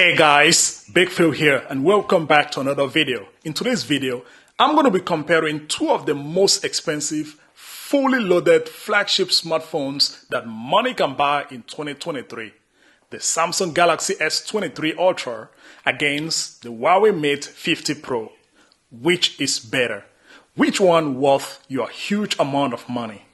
Hey guys, Big Phil here and welcome back to another video. In today's video, I'm going to be comparing two of the most expensive, fully loaded flagship smartphones that money can buy in 2023. The Samsung Galaxy S23 Ultra against the Huawei Mate 50 Pro. Which is better? Which one worth your huge amount of money?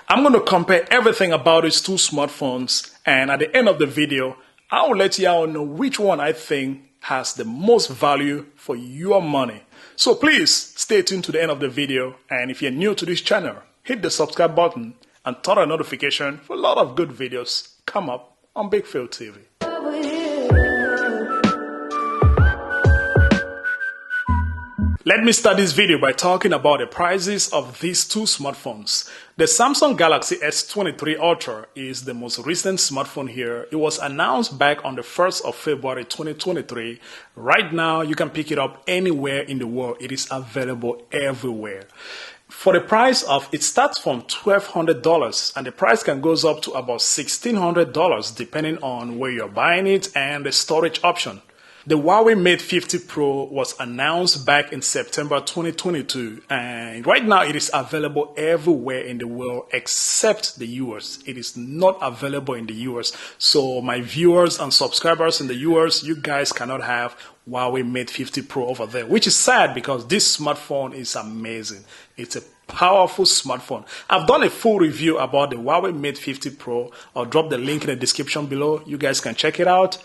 I'm going to compare everything about these two smartphones, and at the end of the video, I will let you all know which one I think has the most value for your money. So please stay tuned to the end of the video, and if you're new to this channel, hit the subscribe button and turn on notification for a lot of good videos come up on Big Phil TV. Let me start this video by talking about the prices of these two smartphones. The Samsung Galaxy S23 Ultra is the most recent smartphone here. It was announced back on the 1st of February 2023. Right now, you can pick it up anywhere in the world. It is available everywhere. For the price of, it starts from $1,200 and the price can goes up to about $1,600 depending on where you're buying it and the storage option. The Huawei Mate 50 Pro was announced back in September 2022 and right now it is available everywhere in the world except the US. It is not available in the US. So my viewers and subscribers in the US, you guys cannot have Huawei Mate 50 Pro over there, which is sad because this smartphone is amazing. It's a powerful smartphone. I've done a full review about the Huawei Mate 50 Pro. I'll drop the link in the description below. You guys can check it out.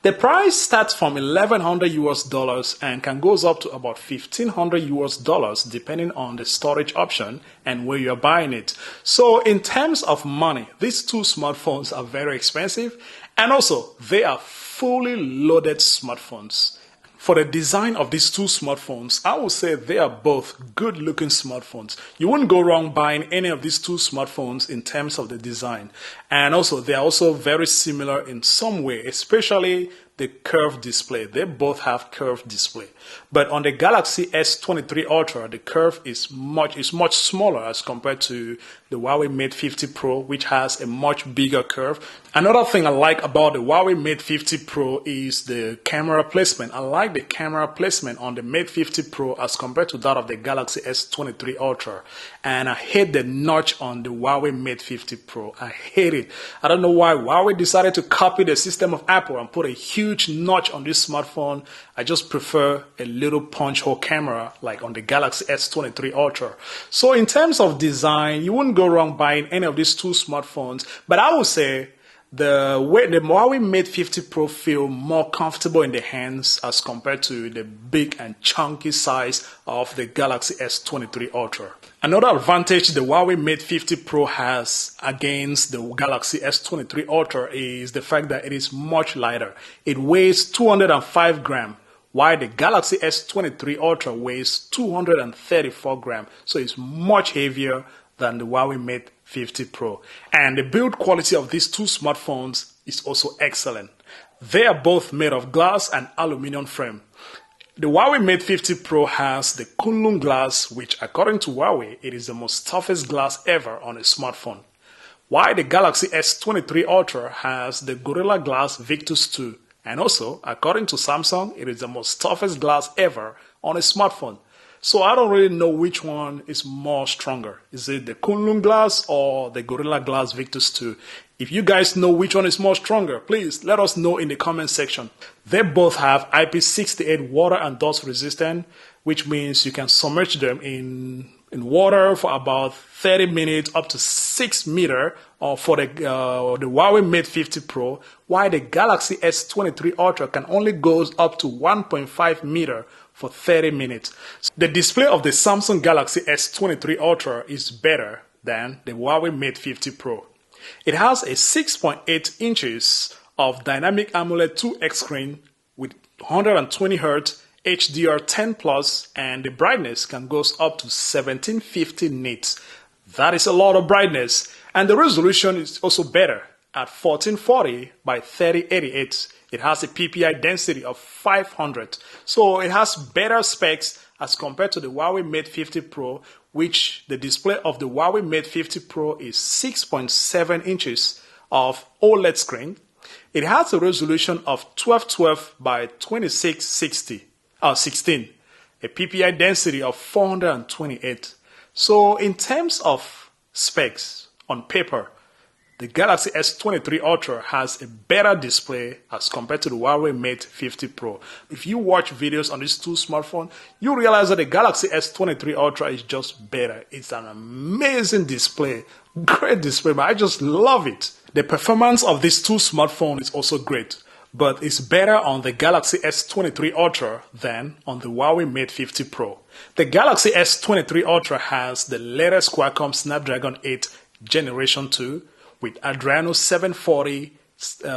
The price starts from $1,100 and can goes up to about $1,500 depending on the storage option and where you're buying it. So in terms of money, these two smartphones are very expensive and also they are fully loaded smartphones. For the design of these two smartphones, I would say they are both good-looking smartphones. You wouldn't go wrong buying any of these two smartphones in terms of the design. And also, they are also very similar in some way, especially the curved display. They both have curved display. But on the Galaxy S23 Ultra, the curve is much smaller as compared to the Huawei Mate 50 Pro, which has a much bigger curve. Another thing I like about the Huawei Mate 50 Pro is the camera placement. I like the camera placement on the Mate 50 Pro as compared to that of the Galaxy S23 Ultra. And I hate the notch on the Huawei Mate 50 Pro. I hate it. I don't know why Huawei decided to copy the system of Apple and put a huge notch on this smartphone. I just prefer a little punch hole camera like on the Galaxy S23 Ultra. So in terms of design, you wouldn't go wrong buying any of these two smartphones. But I would say the Huawei Mate 50 Pro feel more comfortable in the hands as compared to the big and chunky size of the Galaxy S23 Ultra. Another advantage the Huawei Mate 50 Pro has against the Galaxy S23 Ultra is the fact that it is much lighter. It weighs 205 grams, while the Galaxy S23 Ultra weighs 234 grams. So it's much heavier than the Huawei Mate 50 Pro. And the build quality of these two smartphones is also excellent. They are both made of glass and aluminum frame. The Huawei Mate 50 Pro has the Kunlun glass, which according to Huawei, it is the most toughest glass ever on a smartphone. While the Galaxy S23 Ultra has the Gorilla Glass Victus 2. And also, according to Samsung, it is the most toughest glass ever on a smartphone. So I don't really know which one is more stronger. Is it the Kunlun Glass or the Gorilla Glass Victus 2? If you guys know which one is more stronger, please let us know in the comment section. They both have IP68 water and dust resistant, which means you can submerge them in water for about 30 minutes up to 6 meters for the Huawei Mate 50 Pro, while the Galaxy S23 Ultra can only go up to 1.5 meters for 30 minutes. The display of the Samsung Galaxy S23 Ultra is better than the Huawei Mate 50 Pro. It has a 6.8 inches of dynamic AMOLED 2X screen with 120 Hz HDR10 Plus, and the brightness can go up to 1750 nits. That is a lot of brightness, and the resolution is also better at 1440 by 3088. It has a PPI density of 500, so it has better specs as compared to the Huawei Mate 50 Pro, which the display of the Huawei Mate 50 Pro is 6.7 inches of OLED screen. It has a resolution of 1212 by 2660, 16, a PPI density of 428. So in terms of specs on paper, the Galaxy S23 Ultra has a better display as compared to the Huawei Mate 50 Pro. If you watch videos on these two smartphones, you realize that the Galaxy S23 Ultra is just better. It's an amazing display, great display, but I just love it. The performance of these two smartphones is also great, but it's better on the Galaxy S23 Ultra than on the Huawei Mate 50 Pro. The Galaxy S23 Ultra has the latest Qualcomm Snapdragon 8 Generation 2, with Adreno 740,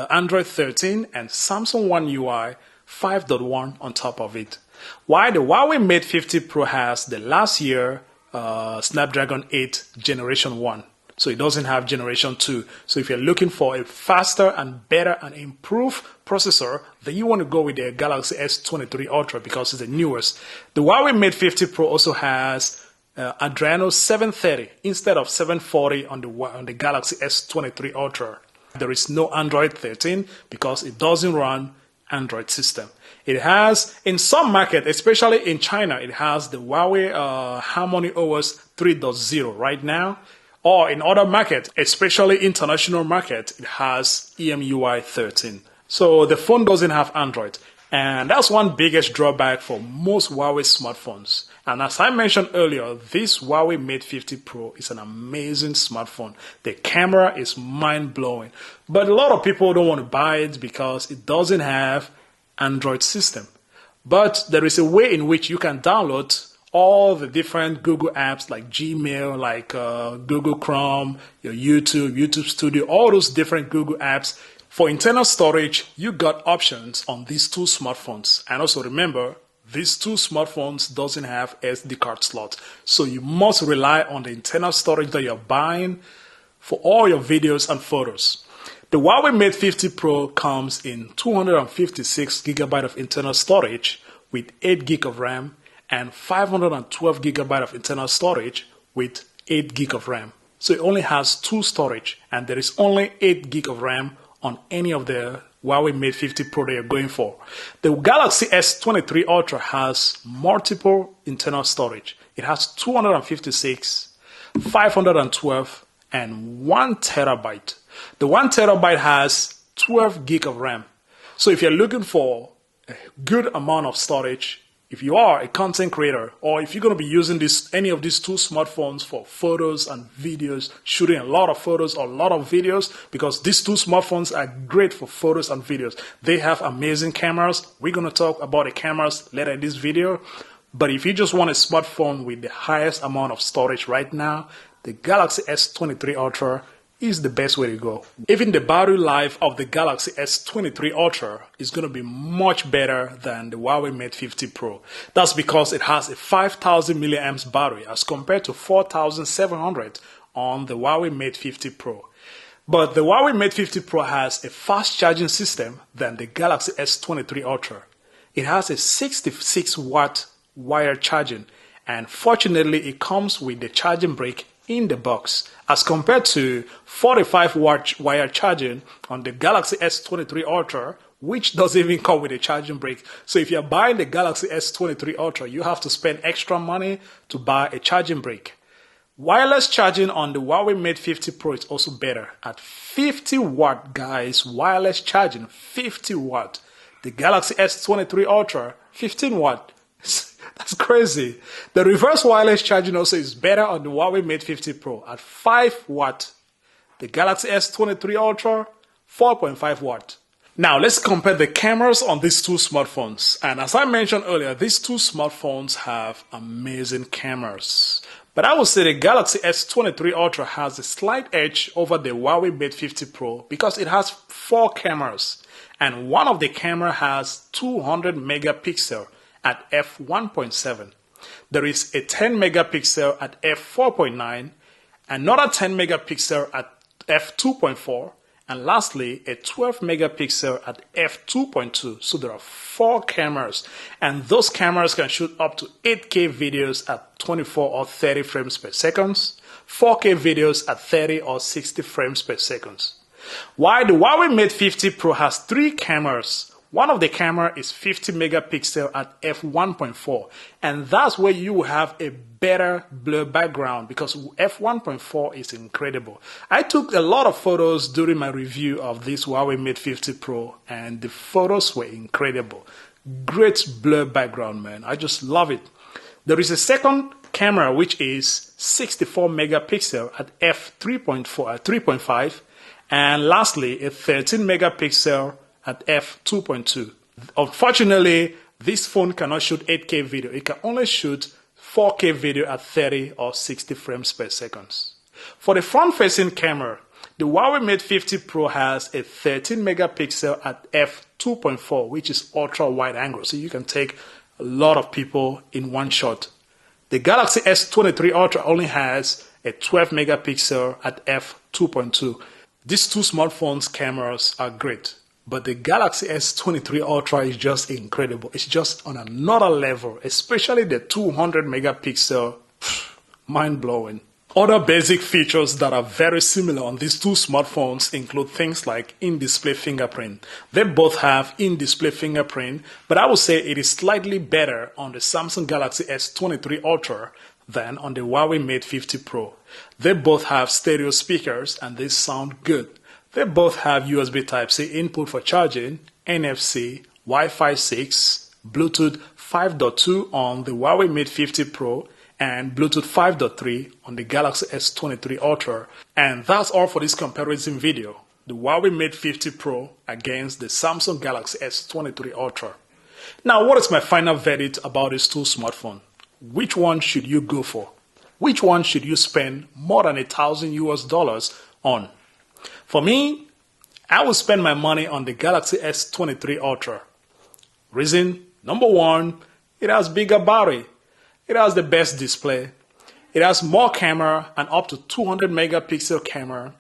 Android 13, and Samsung One UI 5.1 on top of it. While the Huawei Mate 50 Pro has the last year Snapdragon 8 Generation 1. So it doesn't have Generation 2. So if you're looking for a faster and better and improved processor, then you want to go with the Galaxy S23 Ultra because it's the newest. The Huawei Mate 50 Pro also has Adreno 730 instead of 740 on the Galaxy S23 Ultra. There is no Android 13 because it doesn't run Android system. It has, in some market, especially in China, it has the Huawei Harmony OS 3.0 right now. Or in other markets, especially international market, it has EMUI 13. So the phone doesn't have Android. And that's one biggest drawback for most Huawei smartphones. And as I mentioned earlier, this Huawei Mate 50 Pro is an amazing smartphone. The camera is mind-blowing. But a lot of people don't want to buy it because it doesn't have Android system. But there is a way in which you can download all the different Google apps like Gmail, like Google Chrome, your YouTube Studio, all those different Google apps. For internal storage, you got options on these two smartphones. And also remember, these two smartphones doesn't have SD card slot. So you must rely on the internal storage that you're buying for all your videos and photos. The Huawei Mate 50 Pro comes in 256 GB of internal storage with 8 GB of RAM and 512 GB of internal storage with 8 GB of RAM. So it only has two storage and there is only 8 GB of RAM on any of the Huawei Mate 50 Pro that you're going for. The Galaxy S23 Ultra has multiple internal storage. It has 256, 512, and 1 terabyte. The 1 terabyte has 12 gig of RAM. So if you're looking for a good amount of storage, if you are a content creator, or if you're going to be using any of these two smartphones for photos and videos, shooting a lot of photos or a lot of videos, because these two smartphones are great for photos and videos. They have amazing cameras. We're going to talk about the cameras later in this video. But if you just want a smartphone with the highest amount of storage right now, the Galaxy S23 Ultra is the best way to go. Even the battery life of the Galaxy S23 Ultra is going to be much better than the Huawei Mate 50 Pro. That's because it has a 5000 milliamps battery as compared to 4700 on the Huawei Mate 50 Pro. But the Huawei Mate 50 Pro has a fast charging system than the Galaxy S23 Ultra. It has a 66 watt wire charging, and fortunately it comes with the charging brick in the box as compared to 45 watt wire charging on the Galaxy S23 Ultra, which doesn't even come with a charging brick. So if you're buying the Galaxy S23 Ultra, you have to spend extra money to buy a charging brick. Wireless charging on the Huawei Mate 50 Pro is also better at 50 watt, guys. Wireless charging, 50 watt. The Galaxy S23 Ultra, 15 watt. That's crazy. The reverse wireless charging also is better on the Huawei Mate 50 Pro at 5 watt. The Galaxy S23 Ultra, 4.5 watt. Now let's compare the cameras on these two smartphones. And as I mentioned earlier, these two smartphones have amazing cameras. But I would say the Galaxy S23 Ultra has a slight edge over the Huawei Mate 50 Pro because it has 4 cameras. And one of the camera has 200 megapixel at f1.7. There is a 10 megapixel at f4.9, another 10 megapixel at f2.4, and lastly a 12 megapixel at f2.2. So there are 4 cameras, and those cameras can shoot up to 8K videos at 24 or 30 frames per second, 4K videos at 30 or 60 frames per second. While the Huawei Mate 50 Pro has 3 cameras. One of the camera is 50 megapixel at f1.4, and that's where you will have a better blur background because f1.4 is incredible. I took a lot of photos during my review of this Huawei Mate 50 Pro, and the photos were incredible. Great blur background, man. I just love it. There is a second camera which is 64 megapixel at f3.5, and lastly a 13 megapixel at f2.2. Unfortunately, this phone cannot shoot 8K video. It can only shoot 4K video at 30 or 60 frames per second. For the front-facing camera, the Huawei Mate 50 Pro has a 13 megapixel at f2.4, which is ultra wide angle, so you can take a lot of people in one shot. The Galaxy S23 Ultra only has a 12 megapixel at f2.2. These two smartphones' cameras are great, but the Galaxy S23 Ultra is just incredible. It's just on another level, especially the 200 megapixel, mind-blowing. Other basic features that are very similar on these two smartphones include things like in-display fingerprint. They both have in-display fingerprint, but I would say it is slightly better on the Samsung Galaxy S23 Ultra than on the Huawei Mate 50 Pro. They both have stereo speakers and they sound good. They both have USB Type-C input for charging, NFC, Wi-Fi 6, Bluetooth 5.2 on the Huawei Mate 50 Pro, and Bluetooth 5.3 on the Galaxy S23 Ultra. And that's all for this comparison video. The Huawei Mate 50 Pro against the Samsung Galaxy S23 Ultra. Now, what is my final verdict about these two smartphones? Which one should you go for? Which one should you spend more than $1,000 on? For me, I will spend my money on the Galaxy S23 Ultra. Reason number one, it has bigger battery. It has the best display. It has more camera and up to 200 megapixel camera.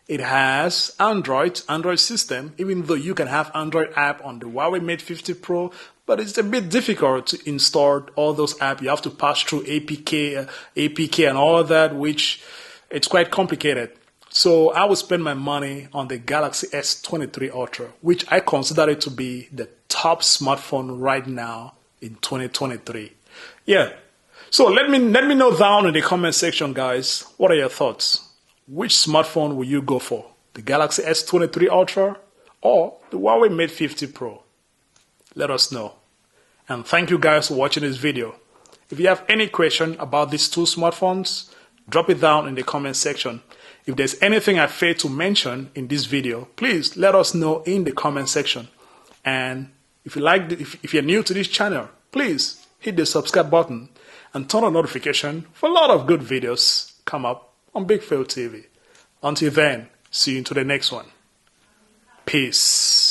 It has Android system, even though you can have Android app on the Huawei Mate 50 Pro, but it's a bit difficult to install all those apps. You have to pass through APK and all that, which it's quite complicated. So I will spend my money on the Galaxy S23 Ultra, which I consider it to be the top smartphone right now in 2023. Yeah. So let me know down in the comment section, guys. What are your thoughts? Which smartphone will you go for? The Galaxy S23 Ultra or the Huawei Mate 50 Pro? Let us know. And thank you guys for watching this video. If you have any question about these two smartphones, drop it down in the comment section. If there's anything I failed to mention in this video, please let us know in the comment section. And if you're new to this channel, please hit the subscribe button and turn on notification for a lot of good videos come up on Big Phil TV. Until then, see you into the next one. Peace.